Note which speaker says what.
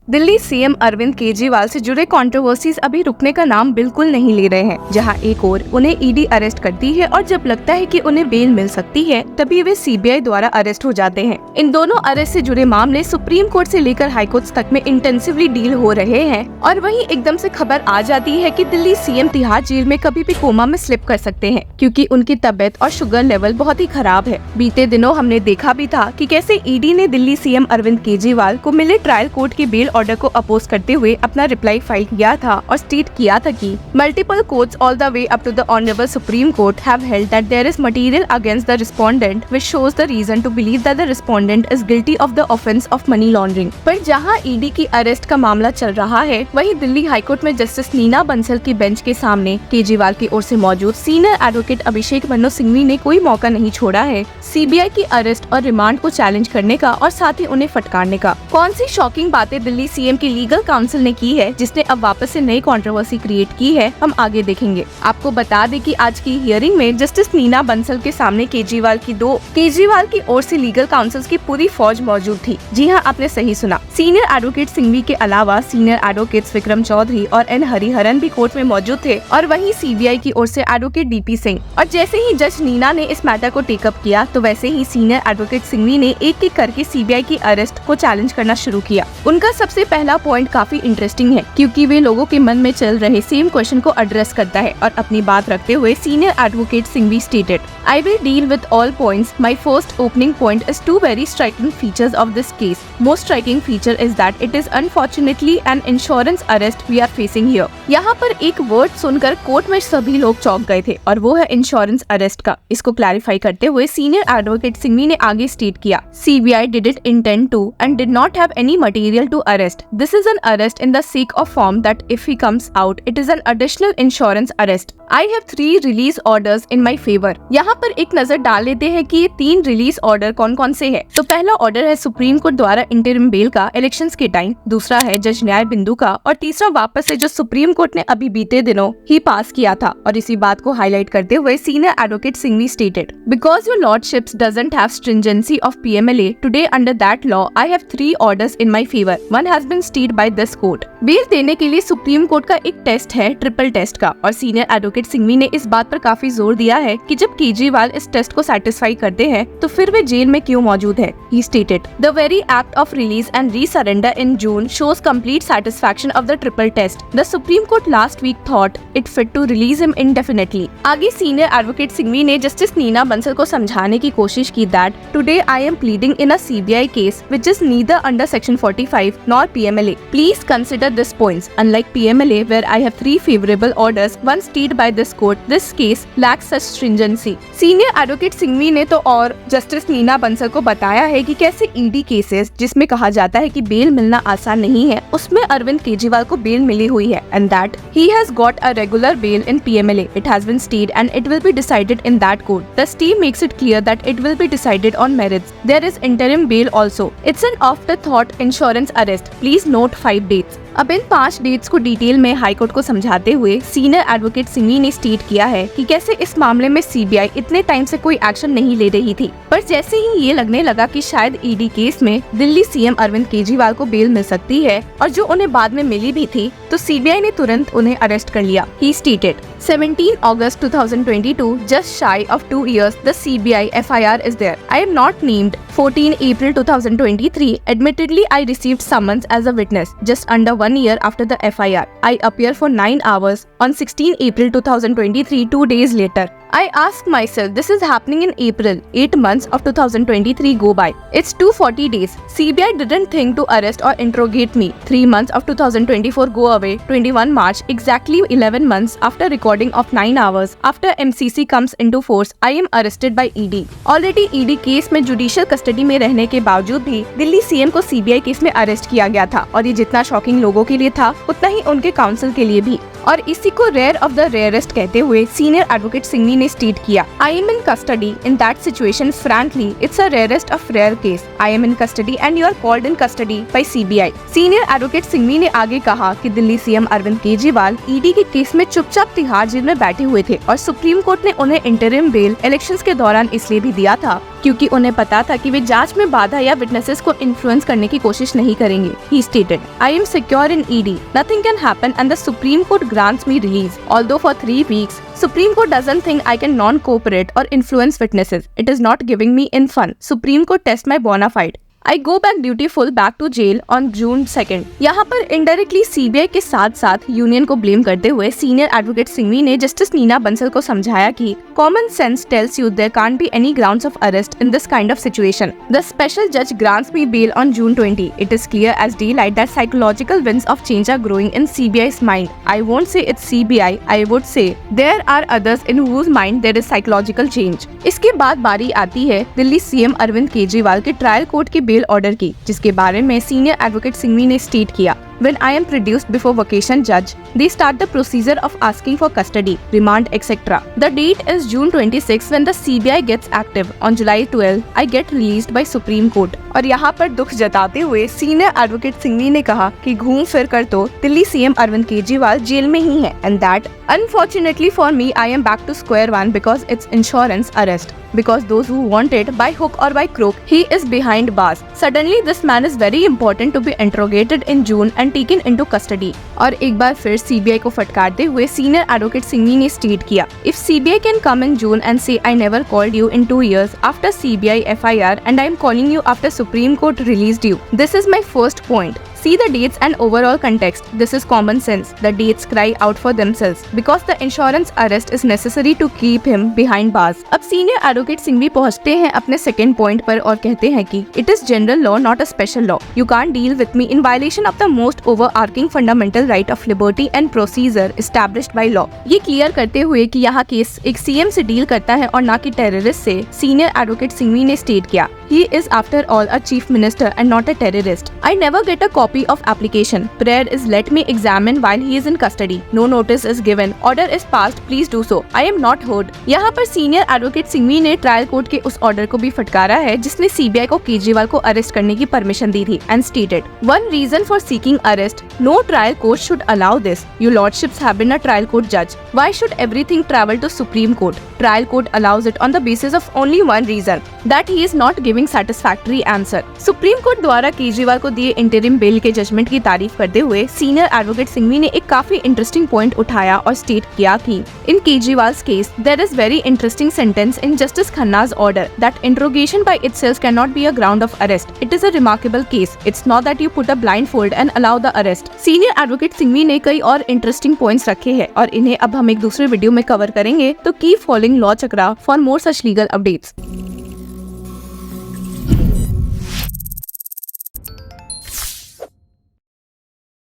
Speaker 1: Delhi CM Arvind Kejriwal से जुड़े controversies अभी रुकने का नाम बिल्कुल नहीं ले रहे हैं। जहां एक ओर उन्हें ईडी अरेस्ट करती है और जब लगता है कि उन्हें बेल मिल सकती है तभी वे सीबीआई द्वारा अरेस्ट हो जाते हैं। इन दोनों अरेस्ट से जुड़े मामले सुप्रीम कोर्ट से लेकर हाई कोर्ट तक में इंटेंसिवली डील हो रहे हैं और वहीं एकदम से खबर आ जाती है कि दिल्ली सीएम तिहाड़ जेल में कभी भी कोमा में स्लिप कर सकते हैं क्योंकि उनकी तबीयत और शुगर लेवल बहुत ही खराब है। बीते दिनों हमने देखा भी था कि कैसे ईडी ने दिल्ली सीएम अरविंद केजरीवाल को मिले ट्रायल कोर्ट के बेल ऑर्डर को अपोज करते हुए अपना रिप्लाई फाइल किया था और स्टेट किया था कि multiple courts all the way up to the honourable supreme court have held that there is material against the respondent which shows the reason to believe that the respondent is guilty of the offence of money laundering. पर जहां ED की arrest का मामला चल रहा है वहीं Delhi high court में जस्टिस नीना बंसल की बेंच के सामने केजरीवाल की ओर से मौजूद सीनियर एडवोकेट अभिषेक मनु सिंघवी ने कोई मौका नहीं छोड़ा है सीबीआई की अरेस्ट और रिमांड को चैलेंज करने का और साथ ही उन्हें फटकारने का। कौन सी शॉकिंग बातें दिल्ली सीएम की लीगल काउंसिल ने की है जिसने अब वापस से नई कंट्रोवर्सी क्रिएट की है, हम आगे देखेंगे। आपको बता दें कि आज की हियरिंग में जस्टिस नीना बंसल के सामने केजरीवाल की ओर से लीगल काउंसिल की पूरी फौज मौजूद थी। जी हाँ, आपने सही सुना। सीनियर एडवोकेट सिंघवी के अलावा सीनियर एडवोकेट्स विक्रम चौधरी और एन हरिहरन भी कोर्ट में मौजूद थे और वहीं सीबीआई की ओर से एडवोकेट डीपी सिंह। और जैसे ही जज नीना ने इस मैटर को टेकअप किया तो वैसे ही सीनियर एडवोकेट सिंघवी ने एक एक करके सीबीआई की अरेस्ट को चैलेंज करना शुरू किया। उनका सबसे पहला पॉइंट काफी इंटरेस्टिंग है क्योंकि वे लोगों के मन में चल रहे सेम क्वेश्चन को एड्रेस करता है और अपनी बात रखते हुए senior advocate Singhvi stated, I will deal with all points. My first opening point is two very striking features of this case. Most striking feature is that it is unfortunately an insurance arrest we are facing here. यहाँ पर एक word सुनकर court में सभी लोग चौंक गए थे और वो है इंश्योरेंस अरेस्ट का। इसको क्लैरिफाई करते हुए सीनियर एडवोकेट सिंघवी ने आगे स्टेट किया, CBI didn't intend to and did not have any material to arrest. This is an arrest in the sake of form that if he comes out, it is an additional insurance arrest. I have 3 release orders in my favor. यहाँ पर एक नजर डाल लेते हैं कि ये 3 release order कौन कौन से हैं। तो पहला ऑर्डर है सुप्रीम कोर्ट द्वारा इंटरिम बेल का इलेक्शंस के टाइम, दूसरा है जज न्याय बिंदु का और तीसरा वापस है जो सुप्रीम कोर्ट ने अभी बीते दिनों ही पास किया था। और इसी बात को हाईलाइट करते हुए senior advocate Singhvi stated, because your lordships doesn't have stringency of PMLA today under that law I have 3 orders in my favour. One has been stayed by this court. Bail देने के लिए सुप्रीम कोर्ट का एक test है triple test का और senior advocate Singhvi ने इस बात पर काफी जोर दिया है कि जब केजरीवाल इस टेस्ट को सेटिस्फाई करते हैं तो फिर वे जेल में क्यों मौजूद है। He stated, the very act of release and re-surrender in June shows complete satisfaction of the triple test. The Supreme Court last week thought it fit to release him indefinitely. आगे senior advocate Singhvi ने justice Neena Bansal को समझाने की कोशिश की that today I am pleading in a CBI case which is neither under Section 45 nor PMLA. Please consider this points. Unlike PMLA where I have 3 favorable orders, one stayed by this court, this case lacks such stringency. Senior advocate Singhvi ने तो और justice Neena Bansal को बताया है कि कैसे ED cases जिसमें कहा जाता है कि बेल मिलना आसान नहीं है उसमें अरविंद केजरीवाल को बेल मिली हुई है and that he has got a regular bell in PMLA. It has been stayed and it will be decided in that court. The stay makes it clear that it will be decided on merits. There is interim bail also. It's an afterthought insurance arrest. Please note 5 dates. अब इन 5 dates को detail में high court को समझाते हुए senior advocate Singhvi ने state किया है कि कैसे इस मामले में सीबीआई इतने टाइम से कोई एक्शन नहीं ले रही थी, पर जैसे ही ये लगने लगा कि शायद ईडी केस में दिल्ली सीएम अरविंद केजरीवाल को बेल मिल सकती है और जो उन्हें बाद में मिली भी थी, तो सीबीआई ने तुरंत उन्हें अरेस्ट कर लिया। He stated, 17 August 2022, just shy of 2 years, the CBI FIR is there. I am not named. 14 April 2023, admittedly I received summons as a witness just under 1 year after the FIR. I appear for 9 hours on 16 April 2023, 2 days later. I ask myself, this is happening in April. 8 months of 2023 go by. It's 240 days. CBI didn't think to arrest or interrogate me. 3 months of 2024 go away. 21 March, exactly 11 months after recording of 9 hours. After MCC comes into force, I am arrested by ED. Already ED case में judicial custody में रहने के बावजूद भी Delhi CM को CBI case में arrest किया गया था और ये जितना शॉकिंग लोगों के लिए था उतना ही उनके काउंसिल के लिए भी। और इसी को रेयर ऑफ द रेयरेस्ट कहते हुए सीनियर एडवोकेट सिंघवी ने स्टेट किया, I am in custody in that situation frankly it's a rarest of rare case. I am in custody and you are called in custody by CBI. Senior advocate Singhvi ने आगे कहा कि Delhi CM Arvind Kejriwal ED के case में चुपचाप Tihar jail में बैठे हुए थे और सुप्रीम कोर्ट ने उन्हें इंटरिम बेल इलेक्शंस के दौरान इसलिए भी दिया था क्योंकि उन्हें पता था कि वे जांच में बाधा या विटनेसेस को इन्फ्लुएंस करने की कोशिश नहीं करेंगे। He stated, "I am secure in ED. Nothing can happen and the Supreme Court grants me release. Although for 3 weeks, Supreme Court doesn't think I can non-cooperate or influence witnesses. It is not giving me in fun. Supreme Court test my bona fide. I go back dutiful back to jail on June 2nd." यहाँ पर indirectly CBI के साथ साथ union को blame करते हुए senior advocate Singhvi ने justice Neena Bansal को समझाया कि common sense tells you there can't be any grounds of arrest in this kind of situation. The special जज grants me bail on June 20. It is clear as daylight that psychological winds of change are growing in CBI's mind. I won't say it's CBI. I would say there are others in whose mind there is psychological change. इसके बाद बारी आती है Delhi CM Arvind Kejriwal के trial court के bail order की, जिसके बारे में सीनियर एडवोकेट सिंघवी ने स्टेट किया, "When I am produced before vacation judge, they start the procedure of asking for custody, remand, etc. The date is June 26 when the CBI gets active. On July 12, I get released by Supreme Court." और यहाँ पर दुख जताते हुए senior advocate Singhvi ने कहा कि घूम फिर कर तो दिल्ली सीएम अरविंद केजरीवाल जेल में ही है, and that unfortunately for me I am back to square one because it's insurance arrest. Because those who want it by hook or by crook, he is behind bars. Suddenly this man is very important to be interrogated in June and taken into custody. और एक बार फिर CBI को फटकारते हुए senior advocate Singhvi ने state किया, "If CBI can come in June and say I never called you in 2 years after CBI FIR and I am calling you after Supreme Court released you. This is my first point. See the dates and overall context. This is common sense. The dates cry out for themselves because the insurance arrest is necessary to keep him behind bars." अब senior advocate Singhvi पहुंचते हैं अपने second point पर और कहते हैं कि it is general law not a special law. You can't deal with me in violation of the most overarching fundamental right of liberty and procedure established by law. ये clear करते हुए कि यहाँ केस एक सीएम से deal करता है और ना कि टेररिस्ट से, सीनियर एडवोकेट सिंघवी ने स्टेट किया, "He is after all a chief minister and not a terrorist. I never get a copy of application. Prayer is let me examine while he is in custody. No notice is given. Order is passed. Please do so. I am not heard." यहाँ पर senior advocate Singhvi ने trial court के उस order को भी फटकारा है जिसने CBI को केजरीवाल को अरेस्ट करने की परमिशन दी थी, and stated, "One reason for seeking arrest. No trial court should allow this. You lordships have been a trial court judge. Why should everything travel to Supreme Court? Trial court allows it on the basis of only one reason, that he is not giving satisfactory answer." Supreme court द्वारा केजरीवाल को दिए interim bell के judgement की तारीफ करते हुए senior advocate Singhvi ने एक काफी इंटरेस्टिंग पॉइंट उठाया और स्टेट किया कि in Kejriwal's case there is very interesting sentence in justice Khanna's order that interrogation by itself cannot be a ground of arrest. It is a remarkable case. It's not that you put a blindfold and allow the arrest. Senior advocate Singhvi ने कई और interesting points रखे हैं और इन्हें अब हम एक दूसरे वीडियो में कवर करेंगे, तो keep following law chakra for more such legal updates.